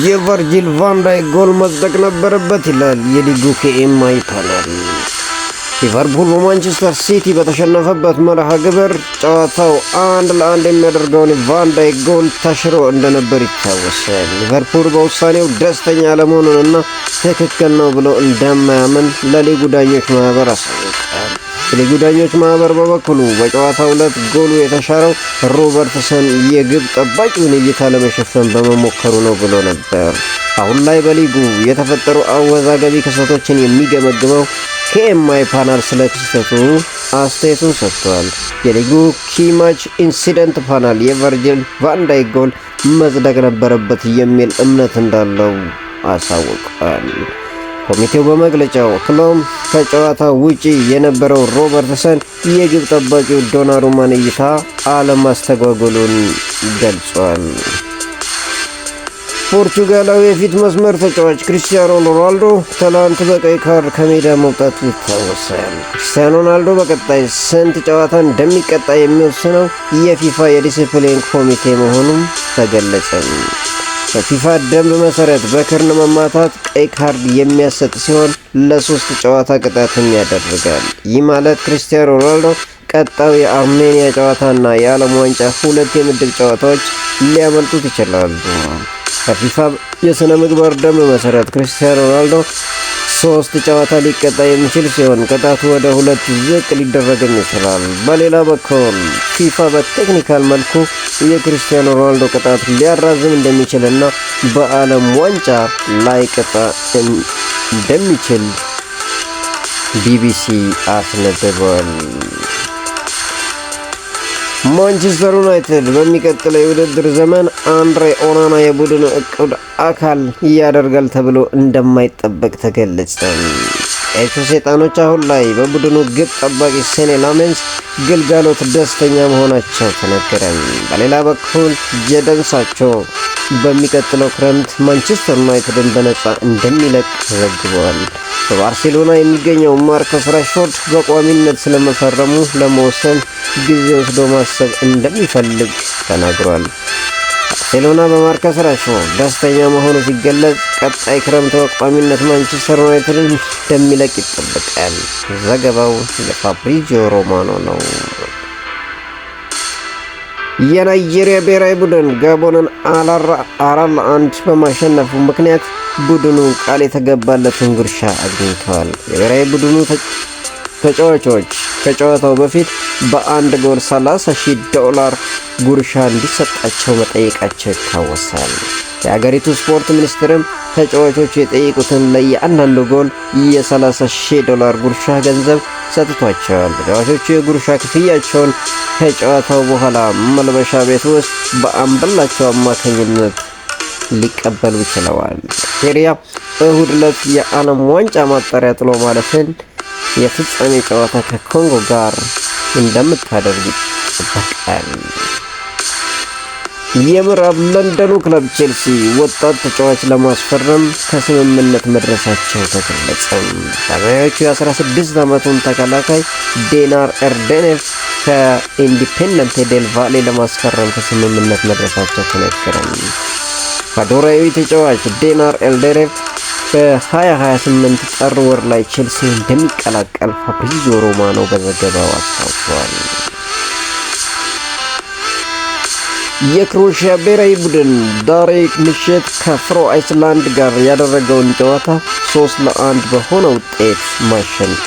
የቨርጂል ቫን ዳይክ ጎል መጽደቅ ነበረበት ይላል የሊጉ ከኤምአይ ፓናል። ሊቨርፑል በማንቸስተር ሲቲ በተሸነፈበት መርሃ ግብር ጨዋታው 1-1 የሚያደርገውን ቫን ዳይክ ጎል ተሽሮ እንደነበር ይታወሳል። ሊቨርፑል በውሳኔው ደስተኛ አለመሆኑንና ትክክል ነው ብሎ እንደማያምን ለሊጉ ዳኞች ማህበር አሳውቋል። የሊጉ ዳኞች ማህበር በበኩሉ በጨዋታው ዕለት ጎሉ የተሻረው ሮበርትሰን የግብ ጠባቂውን እይታ ለመሸፈን በመሞከሩ ነው ብሎ ነበር። አሁን ላይ በሊጉ የተፈጠሩ አወዛጋቢ ክስተቶችን የሚገመግመው ከኤምአይ ፓናል ስለ ክስተቱ አስተያየቱን ሰጥቷል። የሊጉ ኪ ማች ኢንሲደንት ፓናል የቨርጂል ቫን ዳይክ ጎል መጽደቅ ነበረበት የሚል እምነት እንዳለው አሳውቋል። ኮሚቴው በመግለጫው ክሎም ከጨዋታ ውጪ የነበረው ሮበርትሰን የግብ ጠባቂው ዶናሩማን እይታ አለማስተጓጎሉን ገልጿል። ፖርቹጋላዊ የፊት መስመር ተጫዋች ክሪስቲያኖ ሮናልዶ ትላንት በቀይ ካርድ ከሜዳ መውጣቱ ይታወሳል። ክሪስቲያኖ ሮናልዶ በቀጣይ ስንት ጨዋታ እንደሚቀጣ የሚወስነው የፊፋ የዲሲፕሊን ኮሚቴ መሆኑን ተገለጸ። በፊፋ ደንብ መሰረት በክርን መማታት ቀይ ካርድ የሚያሰጥ ሲሆን ለ3 ጨዋታ ቅጣትም ያደርጋል። ይህ ማለት ክሪስቲያኖ ሮናልዶ ቀጣዩ የአርሜኒያ ጨዋታና የዓለም ዋንጫ 2 የምድብ ጨዋታዎች ሊያመልጡት ይችላሉ። በፊፋ የሥነ ምግባር ደንብ መሰረት ክሪስቲያኖ ሮናልዶ 3 ጨዋታ ሊቀጣ የሚችል ሲሆን ቅጣቱ ወደ 2 ዝቅ ሊደረግም ይችላል። በሌላ በኩል ፊፋ በቴክኒካል መልኩ የክሪስቲያኖ ሮናልዶ ቅጣት ሊያራዝም እንደሚችልና በዓለም ዋንጫ ላይቀጣ እንደሚችል ቢቢሲ አስነግሯል። ማንቸስተር ዩናይትድ በሚቀጥለው የውድድር ዘመን አንድሬ ኦናና የቡድኑ እቅድ አካል ያደርጋል ተብሎ እንደማይጠበቅ ተገለጸ። ቀዮቹ ሰይጣኖች አሁን ላይ በቡድኑ ግብ ጠባቂ ሴኔ ላሜንስ ግልጋሎት ደስተኛ መሆናቸው ተነገረ። በሌላ በኩል ጀደን ሳንቾ በሚቀጥለው ክረምት ማንቸስተር ዩናይትድን በነፃ እንደሚለቅ ተዘግቧል። በባርሴሎና የሚገኘው ማርከስ ራሽፎርድ በቋሚነት ስለመፈረሙ ለመወሰን ጊዜ ወስዶ ማሰብ እንደሚፈልግ ተናግሯል። ባርሴሎና በማርከስ ራሽፎርድ ደስተኛ መሆኑ ሲገለጽ ቀጣይ ክረምት በቋሚነት ማንቸስተር ዩናይትድን እንደሚለቅ ይጠበቃል። ዘገባው የፋብሪዚዮ ሮማኖ ነው። የናይጄሪያ ብሔራዊ ቡድን ጋቦንን 4-1 በማሸነፉ ምክንያት ቡድኑ ቃል የተገባለትን ጉርሻ አግኝተዋል። የብሔራዊ ቡድኑ ተጫዋቾች ከጨዋታው በፊት በአንድ ጎል $30,000 ጉርሻ እንዲሰጣቸው መጠየቃቸው ይታወሳል። የአገሪቱ ስፖርት ሚኒስትርም ተጫዋቾቹ የጠየቁትን ለየአንዳንዱ ጎል $30,000 ጉርሻ ገንዘብ ሰጥቷቸዋል። ተጫዋቾቹ የጉርሻ ክፍያቸውን ከጨዋታው በኋላ መልበሻ ቤት ውስጥ በአምበላቸው አማካኝነት ሊቀበሉ ችለዋል። ናይጄሪያ እሁድ ዕለት የዓለም ዋንጫ ማጣሪያ ጥሎ ማለፍን የፍጻሜ ጨዋታ ከኮንጎ ጋር እንደምታደርግ ይጠበቃል። የምዕራብ ለንደኑ ክለብ ቼልሲ ወጣት ተጫዋች ለማስፈረም ከስምምነት መድረሳቸው ተገለጸ። ሰማያዊዎቹ የ16 ዓመቱን ተከላካይ ዴናር ኤርዴኔፍ ከኢንዲፔንደንት ዴል ቫሌ ለማስፈረም ከስምምነት መድረሳቸው ተነገረ። ኢኳዶራዊ ተጫዋች ዴናር ኤርዴኔፍ በ2028 ጥር ወር ላይ ቼልሲ እንደሚቀላቀል ፋብሪዚዮ ሮማኖ በዘገባው አስታውቋል። የክሮኤሺያ ብሔራዊ ቡድን ዛሬ ምሽት ከፍሮ አይስላንድ ጋር ያደረገውን ጨዋታ 3-1 በሆነ ውጤት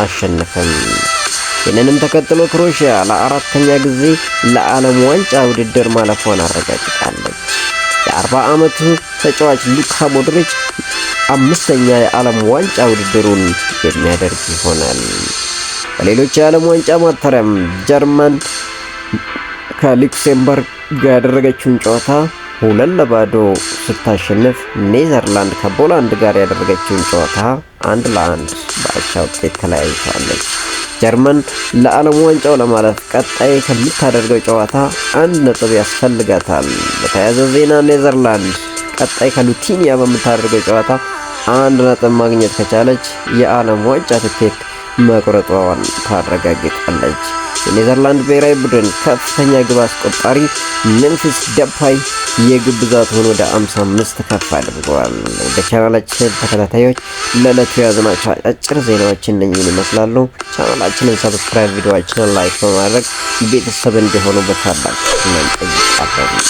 አሸነፈም። ይህንንም ተከትሎ ክሮኤሺያ ለ4ኛ ጊዜ ለዓለም ዋንጫ ውድድር ማለፏን አረጋግጣለች። የ40 ዓመቱ ተጫዋች ሉካ ሞድሪች 5ኛ የዓለም ዋንጫ ውድድሩን የሚያደርግ ይሆናል። በሌሎች የዓለም ዋንጫ ማጣሪያም ጀርመን ከሉክሴምበርግ ጋር ያደረገችውን ጨዋታ 2-0 ስታሸንፍ ኔዘርላንድ ከፖላንድ ጋር ያደረገችውን ጨዋታ 1-1 በአቻ ውጤት ተለያይታለች። ጀርመን ለዓለም ዋንጫው ለማለፍ ቀጣይ ከምታደርገው ጨዋታ 1 ነጥብ ያስፈልጋታል። በተያያዘ ዜና ኔዘርላንድ ቀጣይ ከሉቲኒያ በምታደርገው ጨዋታ 1 ነጥብ ማግኘት ከቻለች የዓለም ዋንጫ ትኬት መቁረጧን ታረጋግጣለች። የኔዘርላንድ ብሔራዊ ቡድን ከፍተኛ ግብ አስቆጣሪ ሜምፊስ ዴፓይ የግብ ብዛቱን ወደ 55 ከፍ አድርገዋል። ወደ ቻናላችን ተከታታዮች ለዕለቱ ያዝናቸው አጫጭር ዜናዎች እነኚህን ይመስላሉ። ቻናላችንን ሰብስክራይብ፣ ቪዲዮአችንን ላይክ በማድረግ ቤተሰብ እንዲሆኑ በታላቅ እንጠይቃለን።